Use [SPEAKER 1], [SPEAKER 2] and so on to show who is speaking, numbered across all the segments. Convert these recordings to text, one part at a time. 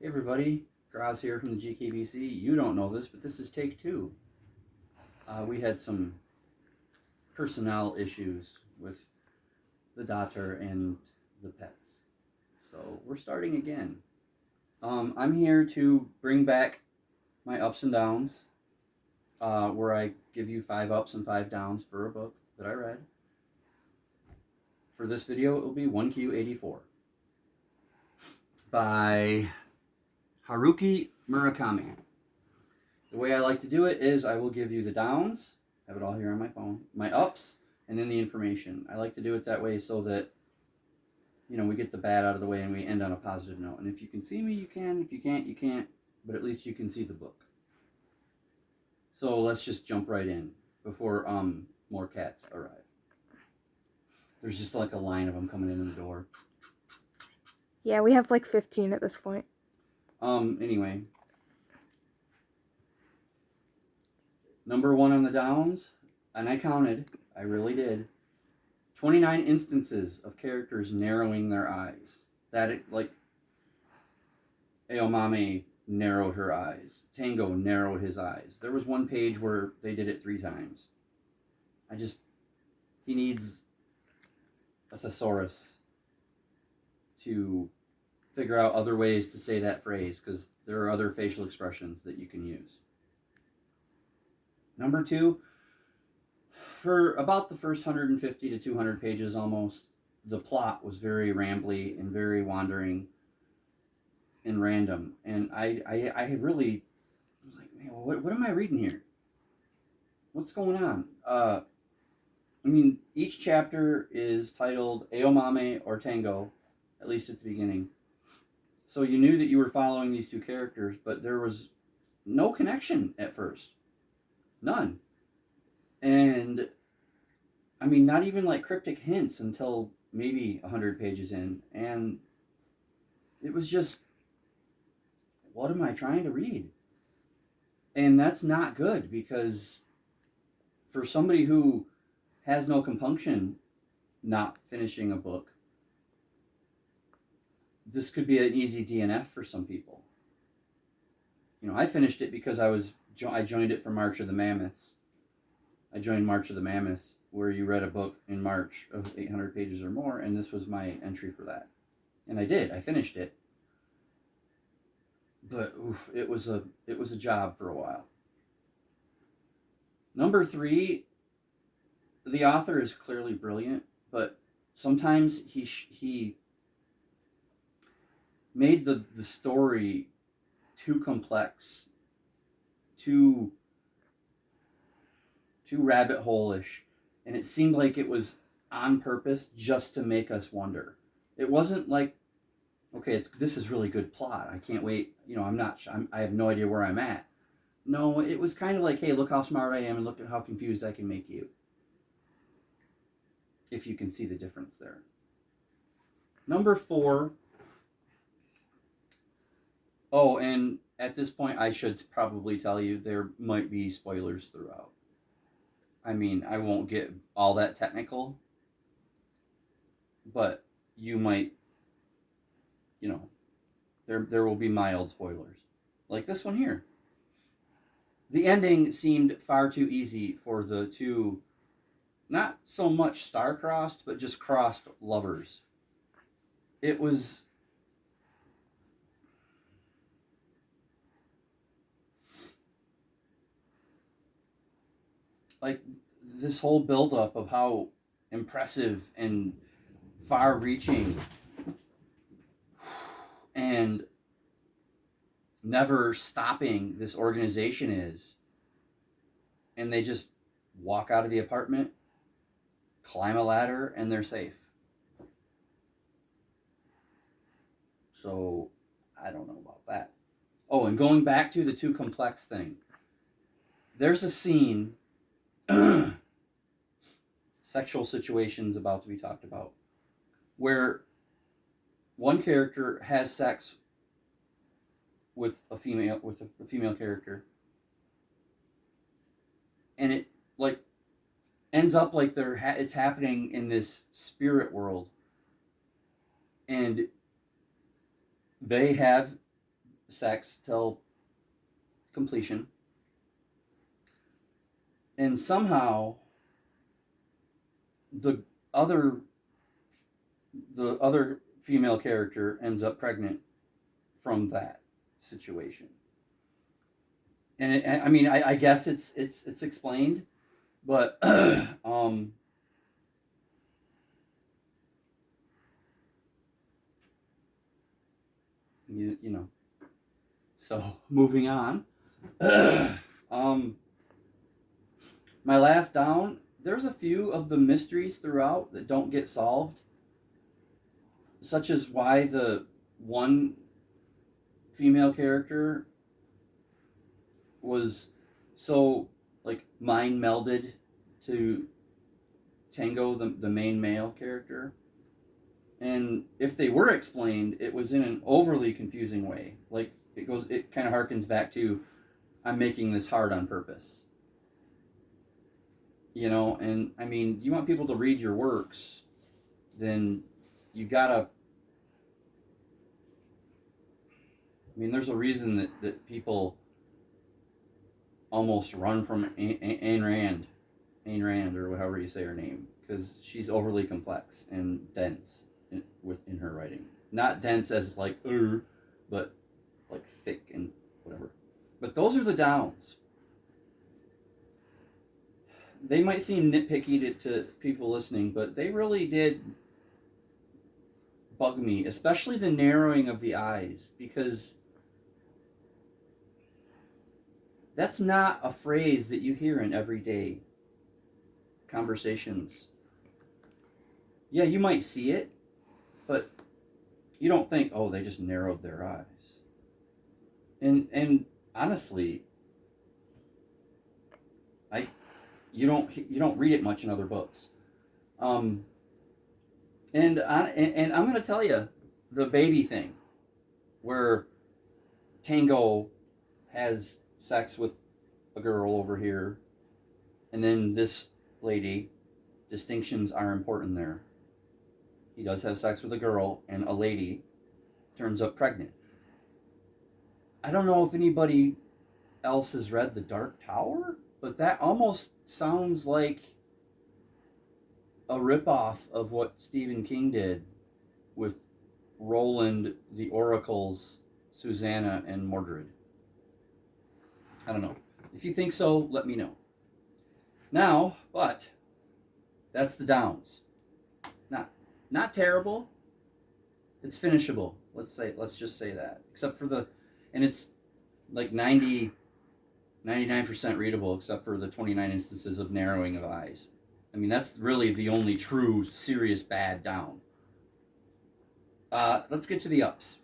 [SPEAKER 1] Hey everybody, Graz here from the GKBC. You don't know this, but this is take two. We had some personnel issues with the daughter and the pets. So we're starting again. I'm here to bring back my ups and downs, where I give you 5 ups and 5 downs for a book that I read. For this video, it will be 1Q84 by Haruki Murakami. The way I like to do it is I will give you the downs, have it all here on my phone, my ups, and then the information. I like to do it that way so that, we get the bad out of the way and we end on a positive note. And if you can see me, you can. If you can't, you can't. But at least you can see the book. So let's just jump right in before more cats arrive. There's just like a line of them coming in the door.
[SPEAKER 2] Yeah, we have like 15 at this point.
[SPEAKER 1] Anyway. Number 1 on the downs, and I counted, I really did, 29 instances of characters narrowing their eyes. Aomame narrowed her eyes. Tango narrowed his eyes. There was one page where they did it 3 times. He needs a thesaurus to figure out other ways to say that phrase, because there are other facial expressions that you can use. Number 2, for about the first 150 to 200 pages almost, the plot was very rambly and very wandering and random. And I really was like, man, what am I reading here? What's going on? Each chapter is titled Aomame or Tango, at least at the beginning. So you knew that you were following these 2 characters, but there was no connection at first. None. And not even like cryptic hints until maybe 100 pages in. And it was just, what am I trying to read? And that's not good, because for somebody who has no compunction not finishing a book, this could be an easy DNF for some people. I finished it because I joined it for March of the Mammoths. I joined March of the Mammoths, where you read a book in March of 800 pages or more, and this was my entry for that. And I did. I finished it. But it was a job for a while. Number 3, the author is clearly brilliant, but sometimes he made the story too complex, too rabbit hole-ish, and it seemed like it was on purpose just to make us wonder. It wasn't like, okay, this is really good plot, I can't wait, I have no idea where I'm at. No, it was kind of like, hey, look how smart I am and look at how confused I can make you. If you can see the difference there. Number 4. Oh, and at this point, I should probably tell you there might be spoilers throughout. I won't get all that technical, but you might, there will be mild spoilers. Like this one here. The ending seemed far too easy for the 2, not so much star-crossed, but just crossed lovers. It was... like this whole buildup of how impressive and far-reaching and never stopping this organization is, and they just walk out of the apartment, climb a ladder, and they're safe. So I don't know about that. Oh, and going back to the too complex thing, there's a scene, sexual situations about to be talked about, where one character has sex with a female character, and it ends up like it's happening in this spirit world, and they have sex till completion. And somehow the other female character ends up pregnant from that situation. And I mean, I guess it's explained, but you know. So moving on. My last down. There's a few of the mysteries throughout that don't get solved, such as why the one female character was so like mind melded to Tango, the main male character. And if they were explained, it was in an overly confusing way. Like it kind of harkens back to, I'm making this hard on purpose. You know, and I mean, you want people to read your works, then you gotta. I mean, there's a reason that people almost run from Ayn Rand, or however you say her name, because she's overly complex and dense in her writing. Not dense as like but like thick and whatever. But those are the downs. They might seem nitpicky to people listening, but they really did bug me, especially the narrowing of the eyes, because that's not a phrase that you hear in everyday conversations. Yeah, you might see it, but you don't think, oh, they just narrowed their eyes. And honestly, you don't read it much in other books. And I'm going to tell you, the baby thing, where Tango has sex with a girl over here, and then this lady, distinctions are important there. He does have sex with a girl, and a lady turns up pregnant. I don't know if anybody else has read The Dark Tower, but that almost sounds like a ripoff of what Stephen King did with Roland, the Oracles, Susanna, and Mordred. I don't know. If you think so, let me know. Now, but that's the downs. Not terrible. It's finishable. Let's just say that. Except for and it's like 99% readable, except for the 29 instances of narrowing of eyes. I mean, that's really the only true, serious bad down. Let's get to the ups.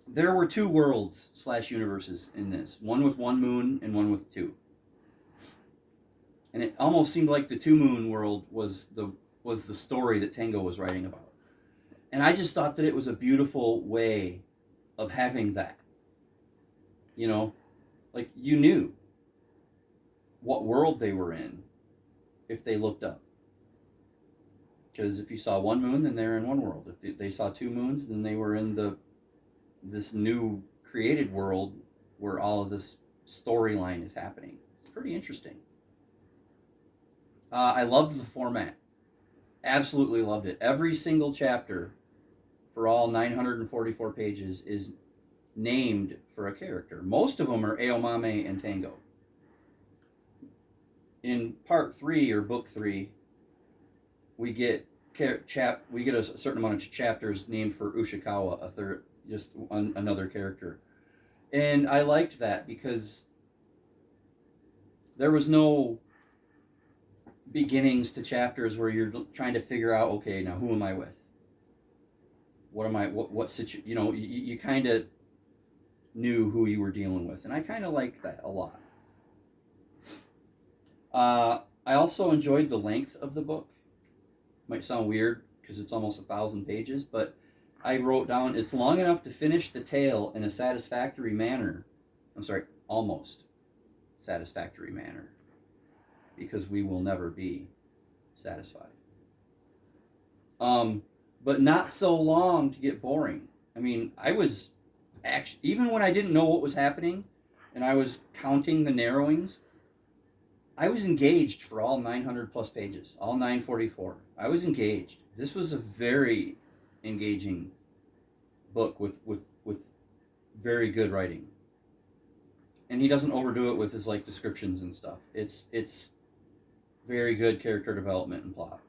[SPEAKER 1] There were 2 worlds / universes in this. One with 1 moon and one with 2. And it almost seemed like the 2 moon world was the story that Tango was writing about. And I just thought that it was a beautiful way of having that. You know, like you knew what world they were in if they looked up. Because if you saw 1 moon, then they're in one world. If they saw 2 moons, then they were in this new created world where all of this storyline is happening. It's pretty interesting. I loved the format. Absolutely loved it. Every single chapter for all 944 pages is named for a character. Most of them are Aomame and Tango. In part 3 or book 3, we get a certain amount of chapters named for Ushikawa, another character. And I liked that because there was no beginnings to chapters where you're trying to figure out, okay, now who am I with? You kind of knew who you were dealing with, and I kind of liked that a lot. I also enjoyed the length of the book. Might sound weird because it's almost 1,000 pages, but I wrote down it's long enough to finish the tale in a satisfactory manner. I'm sorry, almost satisfactory manner, because we will never be satisfied. But not so long to get boring. I mean, I was actually, even when I didn't know what was happening and I was counting the narrowings, I was engaged for all 900 plus pages, all 944. I was engaged. This was a very engaging book with very good writing. And he doesn't overdo it with his like descriptions and stuff. It's very good character development and plot.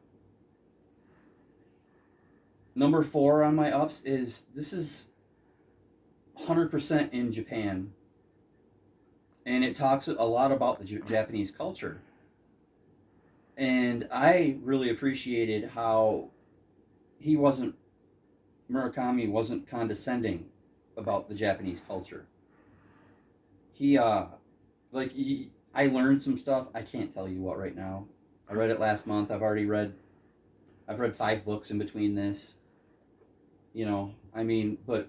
[SPEAKER 1] Number 4 on my ups is this is 100% in Japan, and it talks a lot about the Japanese culture. And I really appreciated how he wasn't Murakami wasn't condescending about the Japanese culture. He I learned some stuff. I can't tell you what right now. I read it last month. I've read 5 books in between this. I mean, but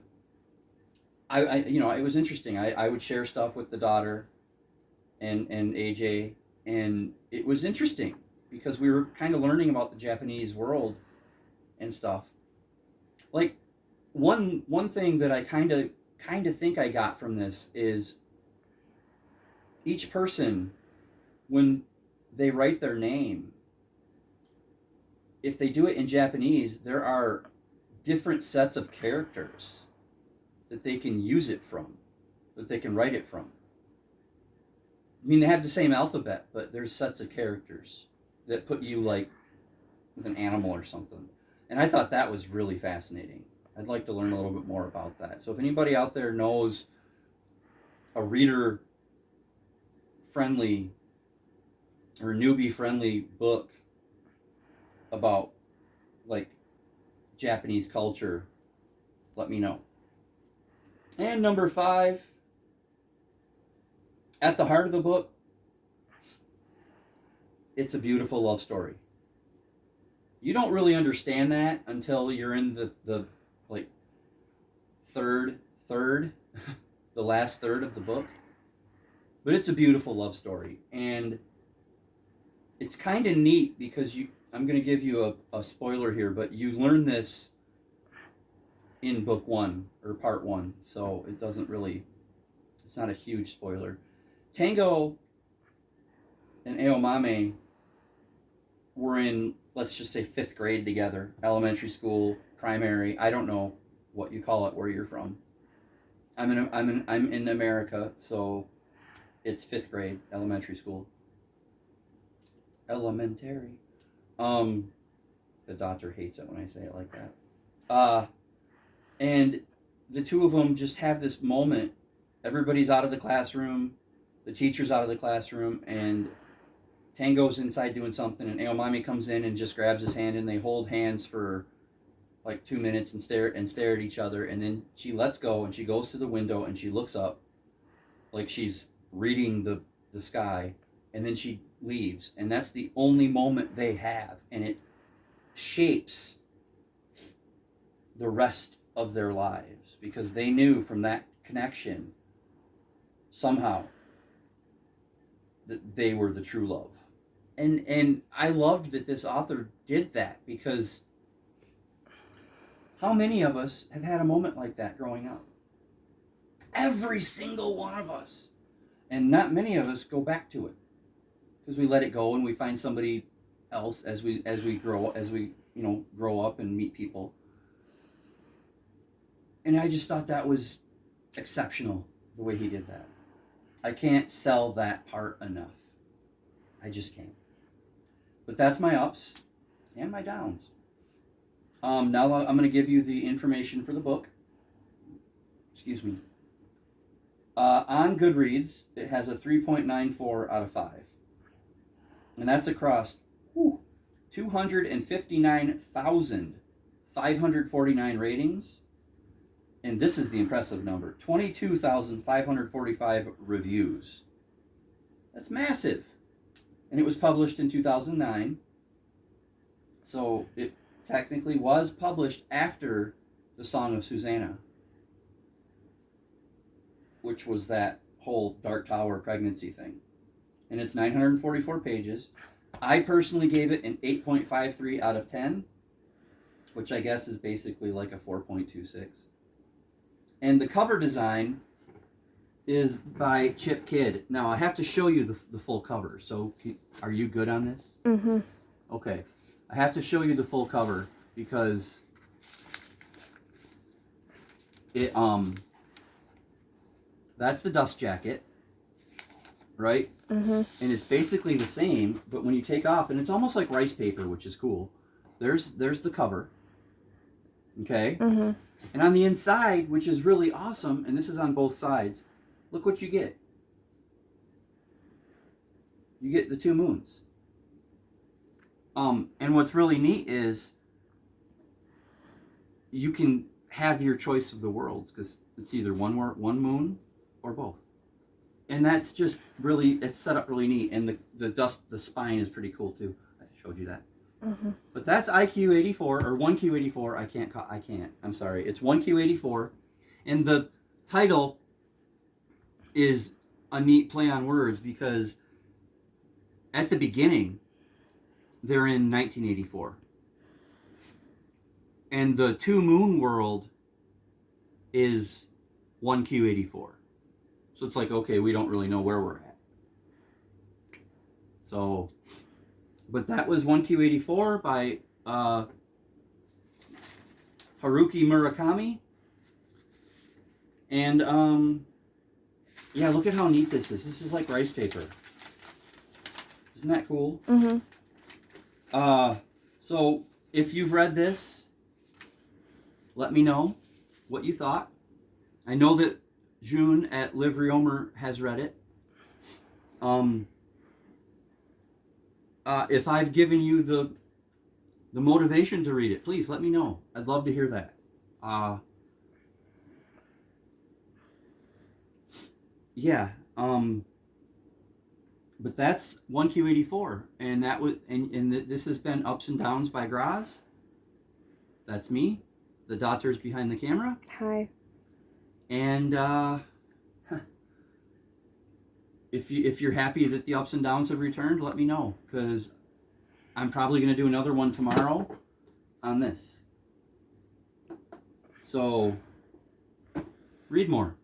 [SPEAKER 1] it was interesting. I would share stuff with the daughter and AJ, and it was interesting because we were kind of learning about the Japanese world and stuff. Like one thing that I kind of think I got from this is each person, when they write their name, if they do it in Japanese, there are different sets of characters that they can use it from, that they can write it from. I mean, they have the same alphabet, but there's sets of characters that put you like as an animal or something. And I thought that was really fascinating. I'd like to learn a little bit more about that. So if anybody out there knows a reader friendly or newbie friendly book about like Japanese culture, let me know. And number 5, at the heart of the book, it's a beautiful love story. You don't really understand that until you're in the like third the last third of the book. But it's a beautiful love story, and it's kind of neat because I'm going to give you a spoiler here, but you learn this in book 1 or part 1, so it's not a huge spoiler. Tango and Aomame were in, let's just say, 5th grade together, elementary school, primary. I don't know what you call it where you're from. I'm in America, so it's 5th grade, elementary school. Elementary. The doctor hates it when I say it like that. And the two of them just have this moment. Everybody's out of the classroom, the teacher's out of the classroom, and Tango's inside doing something, and Aomami comes in and just grabs his hand, and they hold hands for like 2 minutes and stare at each other, and then she lets go and she goes to the window and she looks up like she's reading the sky, and then she leaves, and that's the only moment they have, and it shapes the rest of their lives because they knew from that connection somehow that they were the true love. And I loved that this author did that, because how many of us have had a moment like that growing up? Every single one of us. And not many of us go back to it because we let it go and we find somebody else as we grow up and meet people. And I just thought that was exceptional, the way he did that. I can't sell that part enough. I just can't. But that's my ups and my downs. Now I'm going to give you the information for the book. Excuse me. On Goodreads, it has a 3.94 out of 5. And that's across 259,549 ratings. And this is the impressive number, 22,545 reviews. That's massive. And it was published in 2009. So it technically was published after The Song of Susanna, which was that whole Dark Tower pregnancy thing. And it's 944 pages. I personally gave it an 8.53 out of 10, which I guess is basically like a 4.26. And the cover design is by Chip Kidd. Now, I have to show you the full cover. So, are you good on this?
[SPEAKER 2] Mm-hmm.
[SPEAKER 1] Okay. I have to show you the full cover because it that's the dust jacket, right?
[SPEAKER 2] Mm-hmm.
[SPEAKER 1] And it's basically the same, but when you take off, and it's almost like rice paper, which is cool. There's the cover. Okay?
[SPEAKER 2] Mm-hmm.
[SPEAKER 1] And on the inside, which is really awesome, and this is on both sides, look what you get. You get the two moons. And what's really neat is you can have your choice of the worlds because it's either one moon or both. And that's just really, it's set up really neat. And the spine is pretty cool too. I showed you that.
[SPEAKER 2] Mm-hmm.
[SPEAKER 1] But that's IQ84 or 1Q84. I can't. I'm sorry. It's 1Q84. And the title is a neat play on words because at the beginning, they're in 1984. And the two moon world is 1Q84. So it's like, okay, we don't really know where we're at. So, but that was 1Q84 by Haruki Murakami. And, yeah, look at how neat this is. This is like rice paper. Isn't that cool?
[SPEAKER 2] Mm-hmm.
[SPEAKER 1] So if you've read this, let me know what you thought. I know that June at Liv Riomer has read it. If I've given you the motivation to read it, please let me know. I'd love to hear that. Yeah. But that's 1Q84, and that was this has been Ups and Downs by Graz. That's me. The daughter's behind the camera.
[SPEAKER 2] Hi.
[SPEAKER 1] And if you're happy that the Ups and Downs have returned, let me know because I'm probably going to do another one tomorrow on this. So read more.